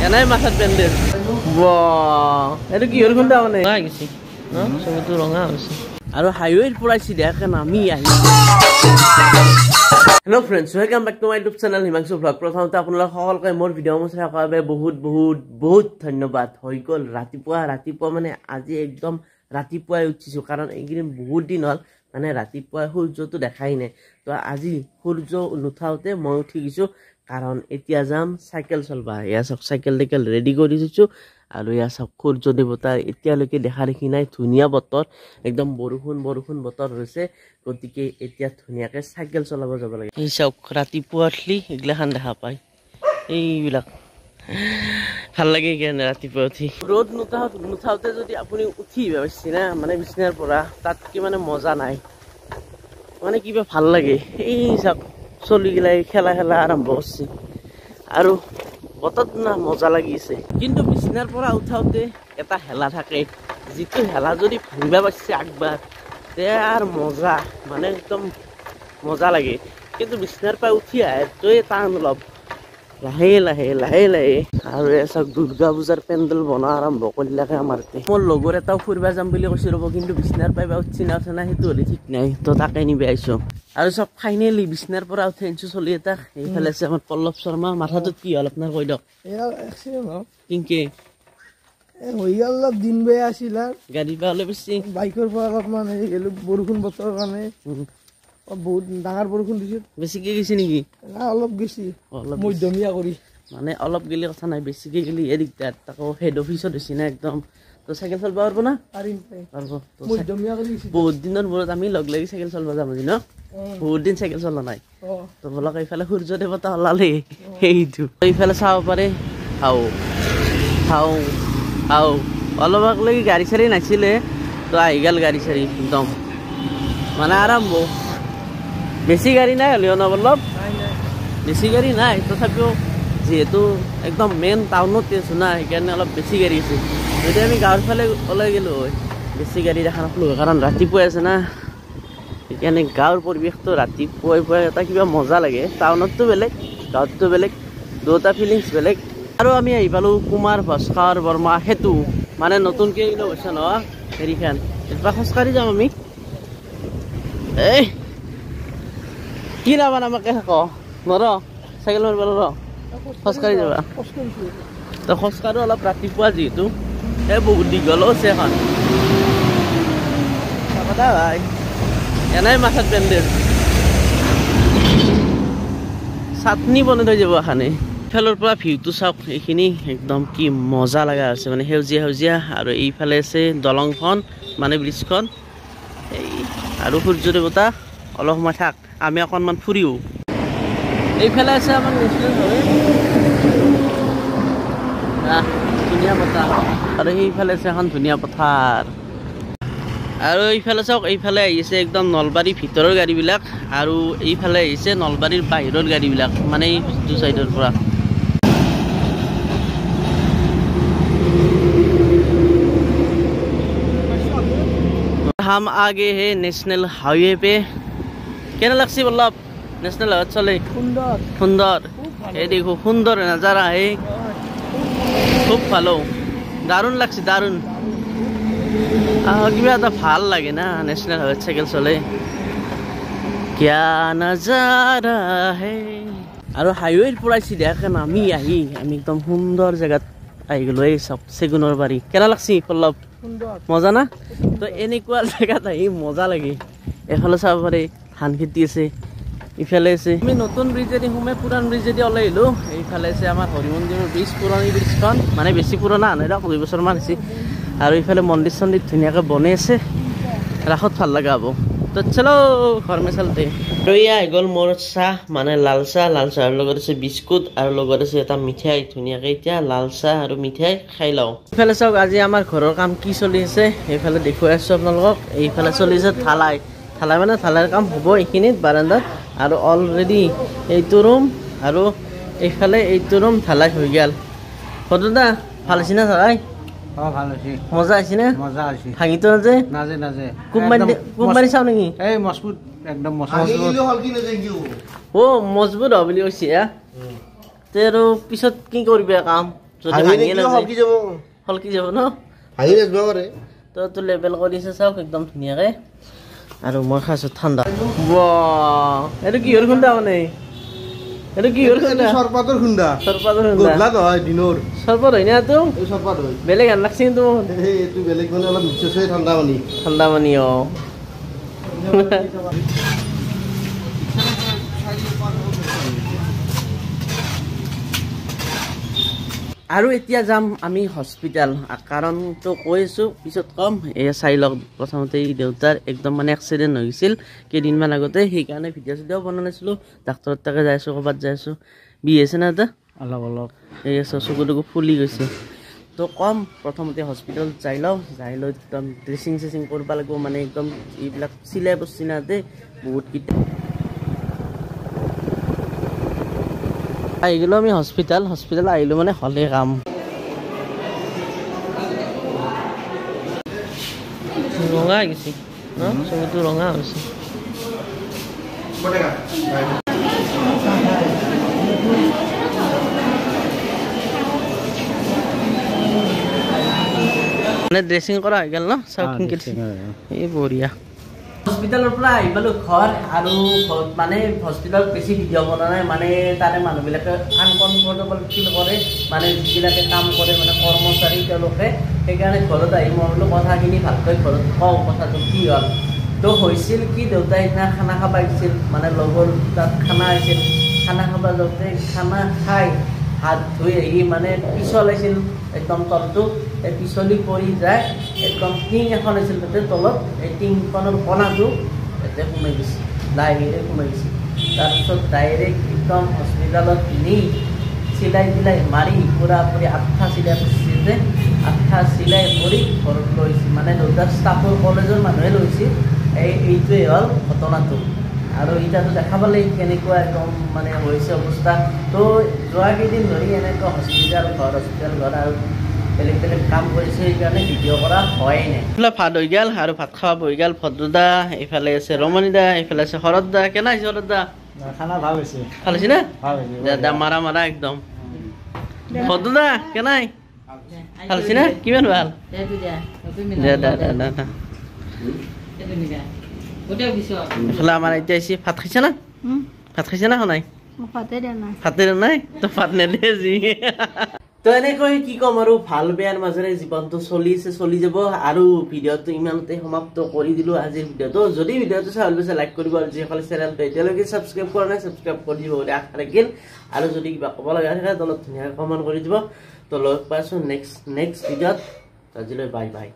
এনাই মাথাত বেণ্ডেজ এইটো কিহৰ খুন্দা মানে গৈছে চকুটো ৰঙা হৈছে আৰু হাইৱেৰ পৰা চিধাকে নামি আহি hello' friends welcome back to my YouTube channel Himanshu vlog প্ৰথমতে আপোনালোক সকলোকে মোৰ ভিডিঅ' চাই থকাৰ বাবে বহুত ধন্যবাদ হৈ গ'ল ৰাতিপুৱা মানে আজি একদম ৰাতিপুৱাই উঠিছোঁ কাৰণ এইকেইদিন বহুত দিন হ'ল মানে ৰাতিপুৱা সূৰ্যটো দেখাই নাই তো আজি সূৰ্য নুঠাওঁতে মই উঠি গৈছোঁ কাৰণ এতিয়া যাম চাইকেল চলবা এয়া চব চাইকেল ৰেডি কৰি দিছোঁ আৰু এয়া চব সূৰ্য দেৱতাৰ এতিয়ালৈকে দেখা দেখি নাই ধুনীয়া বতৰ একদম বৰষুণ বতৰ হৈছে গতিকে এতিয়া ধুনীয়াকৈ চাইকেল চলাব যাব লাগে এই চব ৰাতিপুৱা উঠলি এইগিলাখান দেখা পায় এইবিলাক ভাল লাগে কেনে ৰাতিপুৱা উঠি ৰ'দ নুঠাওঁতে যদি আপুনি উঠি ভাবিছে না মানে বিছনাৰ পৰা তাতকে মানে মজা নাই মানে কিবা ভাল লাগে এই চব চলিগিলাই খেলা আৰম্ভ কৰিছে আৰু বতৰত না মজা লাগিছে কিন্তু বিছনাৰ পৰা উঠাওঁতে এটা হেলা থাকে যিটো হেলা যদি ভাঙিব পাৰিছে আগবাৰ তে আৰু মজা মানে একদম মজা লাগে কিন্তু বিছনাৰ পৰা উঠি আহে তই টান অলপ লাহে আৰু এচক দুৰ্গা পূজাৰ পেণ্ডেল বনোৱা আৰম্ভ কৰিলাকে আমাৰ মোৰ লগৰ এটাও ফুৰিব যাম বুলি কৈছে ৰ'ব কিন্তু বিছনাৰ পৰা উঠছি না উঠা নাই সেইটো হ'লে ঠিক নাই তো তাকে নিবি আহিছোঁ আৰু চব ফাইনেলি বিছনাৰ পৰা উঠি আনিছোঁ চলি এটা এইফালে আছে আমাৰ পল্লৱ শৰ্মা মাথাটোত কি হ'ল আপোনাৰ কৈ দিয়ক কিনকে অলপ দিন বেয়া আছিল গাড়ীৰ পৰা অলপ বেছি বাইকৰ পৰা অলপমান হেৰি গেলো বৰষুণ বতৰৰ কাৰণে বহুত ডাঙৰ বৰষুণ দিছিল বেছিকে গৈছে নেকি অলপ গেছি মধ্যমীয়া কৰি মানে অলপ গেলি কথা নাই বেছিকে গেলি এই দিগদাৰ তাকো হেড অফিচত হৈছে না একদম তো চাইকেল চলাব পাৰব না বহুত দিনৰ মূৰত আমি লগ লাগি চাইকেল চলাব যাম ন বহুত দিন চাইকেল চলা নাই তো বলক এইফালে সূৰ্য দেৱতা ওলালে সেইটো এইফালে চাব পাৰে হাও অলপ আগলৈকে গাড়ী চাড়ী নাছিলে তো আহি গ'ল গাড়ী চাড়ী একদম মানে আৰম্ভ বেছি গাড়ী নাই হ'লেও ন অলপ বেছি গাড়ী নাই তথাপিও যিহেতু একদম মেইন টাউনতে আছোঁ না সেইকাৰণে অলপ বেছি গাড়ী আছে যদি আমি গাঁৱৰ ফালে ওলাই গ'লোঁ হয় বেছি গাড়ী দেখা নাপালোঁ হয় কাৰণ ৰাতিপুৱাই আছে না সেইকাৰণে গাঁৱৰ পৰিৱেশটো ৰাতিপুৱাই এটা কিবা মজা লাগে টাউনততো বেলেগ গাঁৱততো বেলেগ দুটা ফিলিংছ বেলেগ আৰু আমি আহি পালোঁ কুমাৰ ভাস্কৰ বৰ্মা সেতু মানে নতুনকৈ ইন'ভেশ্যন হোৱা হেৰিখন এবাৰ খোজকাঢ়ি যাম আমি এই কি নাবান আমাকে থাক নৰ চাইকেল মাৰিব নৰ খোজকাঢ়ি যাবা তো খোজকাঢ়ো অলপ ৰাতিপুৱা যিহেতু এই বহুত দীঘল হৈছে এখন ভাই এনেই মাথাত বেণ্ডেজ চাটনি বনাই থৈ যাব এখানে ইফালৰ পৰা ভিউটো চাওক এইখিনি একদম কি মজা লগা হৈছে মানে সেউজীয়া আৰু এইফালে আছে দলংখন মানে ব্ৰিজখন এই আৰু সূৰ্য দেৱতা অলপ সময় থাক আমি অকণমান ফুৰিও এইফালে আছে আমাৰ নেশ্যনেল হাইৱে ধুনীয়া পথাৰ আৰু সেইফালে আছে এখন ধুনীয়া পথাৰ আৰু এইফালে চাওক এইফালে আহিছে একদম নলবাৰীৰ ভিতৰৰ গাড়ীবিলাক আৰু এইফালে আহিছে নলবাৰীৰ বাহিৰৰ গাড়ীবিলাক মানে এইটো চাইডৰ পৰা हम आगे है नेशनल हाईवे पे क्या लगसी बल्लभ नेशनल हाईवे चले सुंदर ये देखो सुंदर नज़ारा है खूब भालो दारुण लगसी दारुण किबा এটা ভাল লাগে না नेशनल हाईवे साइकेल चले क्या नज़ारा है আৰু হাইৱেৰ পৰা চিধাকে নামি আহি আমি একদম সুন্দৰ জেগাত আহি গ'লো এই চব চেগুনৰ বাৰী কেনে লাগছি পল্লৱ মজা না তো এনেকুৱা জেগাত আহি মজা লাগে এফালে চাব পাৰে ধান খেতি আছে ইফালে আছে আমি নতুন ব্ৰিজেদি সোমাই পুৰাণ ব্ৰিজেদি ওলাই আহিলোঁ এইফালে আছে আমাৰ হৰি মন্দিৰৰ ব্ৰিজ পুৰণি ব্ৰিজখন মানে বেছি পুৰণা নাই দিয়ক 2 বছৰমান হৈছে আৰু ইফালে মন্দিৰ চন্দিৰ ধুনীয়াকৈ বনাই আছে ৰাসত ভাল লগা হ'ব তো চলো ঘৰ মে চলতে আৰু এয়া আহি গ'ল মোৰ চাহ মানে লাল চাহৰ লগত আছে বিস্কুট আৰু লগত আছে এটা মিঠাই ধুনীয়াকৈ এতিয়া লাল চাহ আৰু মিঠাই খাই লওঁ এইফালে চাওক আজি আমাৰ ঘৰৰ কাম কি চলি আছে এইফালে দেখুৱাই আছোঁ আপোনালোকক এইফালে চলি আছে ঢালাই মানে ঢালাইৰ কাম হ'ব এইখিনিত বাৰান্দাত আৰু অলৰেডি এইটো ৰুম আৰু এইফালে এইটো ৰুম ঢালাই হৈ গ'ল সদা ভাল হৈছে না ঢালাই ভাল হৈছে মজা হৈছে না মজা হৈছে ভাঙিতো নাজে কোম্পানী চাওঁ নেকি এই মজবুত একদম মজবুত হ'ব বুলি কৈছে তে আৰু পিছত কি কৰিবি কাম যদি ভাঙিয়ে নাযায় হলকি যাব ন তো তো লেবেল কৰিছে চাওক একদম ধুনীয়াকৈ আৰু মই খাইছোঁ ঠাণ্ডা এইটো কিহৰ খুন্দা মানে এইটো কিহৰ খুন্দা সৰপাতৰ খুন্দা চৰপাতৰ খুন্দা গধলা নহয় দিনৰ চৰপাত হয় না তো এই সরপাত হয় বেলেগ আন লাগছে কিন্তু এইটো বেলেগ মানে অলপ মিক্স হৈ ঠাণ্ডা পানী ঠাণ্ডা পানী আৰু এতিয়া যাম আমি হস্পিটেল কাৰণটো কৈ আছোঁ পিছত কম এয়া চাই লওক প্ৰথমতে এই দেউতাৰ একদম মানে এক্সিডেণ্ট হৈ গৈছিল কেইদিনমান আগতে সেইকাৰণে ভিডিঅ' চিডিঅ' বনোৱা নাছিলোঁ ডাক্তৰৰ তাকে যাই আছোঁ ক'ৰবাত যাই আছোঁ বি আছে না এটা অলপ অলপ এই চকু টকু ফুলি গৈছে তো কম প্ৰথমতে হস্পিটেল যাই লওঁ যাই লৈ একদম ড্ৰেছিং চেছিং কৰিব লাগিব মানে একদম এইবিলাক চিলাই বস্তু নাতে বহুতকেইটা আহি গ'লোঁ আমি হস্পিটেল আহিলোঁ মানে হ'লে কাম ৰঙা হৈ গৈছে চকুটো ৰঙা হৈছে মানে ড্ৰেছিং কৰা হৈ গ'ল ন চাওক এই বঢ়িয়া হস্পিটেলৰ পৰা আহি পালোঁ ঘৰ আৰু ঘৰত মানে হস্পিটেলত বেছি ভিডিঅ' বনোৱা নাই মানে তাৰে মানুহবিলাকে আনকমফৰ্টেবল ফিল কৰে মানে যিবিলাকে কাম কৰে মানে কৰ্মচাৰী তেওঁলোকে সেইকাৰণে ঘৰত আহি মই বোলো কথাখিনি ভালকৈ ঘৰত কওঁ কথাটো কি হ'ল তো হৈছিল কি দেউতাই সেইদিনা খানা খাব আহিছিল মানে লগৰ তাত খানা আহিছিল খানা খাব যাওঁতে খানা খাই হাত ধুই আহি মানে পিছলাইছিল একদম তলটো এই পিছলি পৰি যায় একদম টিং এখন আছিল তাতে তলত এই টিংখনৰ কণাটো তাতে সোমাই গৈছে ডাইৰেক্ট সোমাই গৈছে তাৰপিছত ডাইৰেক্ট একদম হস্পিটেলত নি চিলাই চিলাই মাৰি পূৰাপূৰি আঠা চিলাই কৰিছে যে আঠা চিলাই কৰি ঘৰত লৈছে মানে দেউতাৰ ষ্টাফৰ কলেজৰ মানুহে লৈছে এইটোৱে হ'ল ঘটনাটো আৰু এতিয়াতো দেখা পালে কেনেকুৱা একদম মানে হৈছে অৱস্থা তো যোৱা কেইদিন ধৰি এনেকুৱা হস্পিটেল ঘৰ আৰু বেলেগ বেলেগ কাম কৰিছে সেইকাৰণে ভিডিঅ' কৰা হোৱাই নাই এইফালে ভাত হৈ গ'ল আৰু ভাত খাব হৈ গ'ল ভদ্ৰদা এইফালে আছে ৰমণী দা এইফালে আছে শৰৎ দা কেনে হৈছে শৰৎ দা খানা ভাল হৈছে ভাল হৈছে না দা মাৰা একদম ভদ্ৰদা কেনে ভাল হৈছে না কিমান ভাল এইফালে আমাৰ এতিয়া আহিছে ভাত খাইছে না নাই ভাতে নাই তো ভাত নেদে যি তো এনেকৈ কি ক'ম আৰু ভাল বেয়াৰ মাজেৰে জীৱনটো চলি যাব আৰু ভিডিঅ'টো ইমানতে সমাপ্ত কৰি দিলোঁ আজিৰ ভিডিঅ'টো যদি ভিডিঅ'টো চাই ভাল পাইছে লাইক কৰিব আৰু যিসকলে চেনেলটো এতিয়ালৈকে ছাবস্ক্ৰাইব কৰা নাই ছাবস্ক্ৰাইব কৰি দিব বুলি আশা ৰাখিল আৰু যদি কিবা ক'ব লগা থাকে তলত ধুনীয়াকৈ কমেণ্ট কৰি দিব তো লগ পাইছোঁ নেক্সট ভিডিঅ'ত আজিলৈ বাই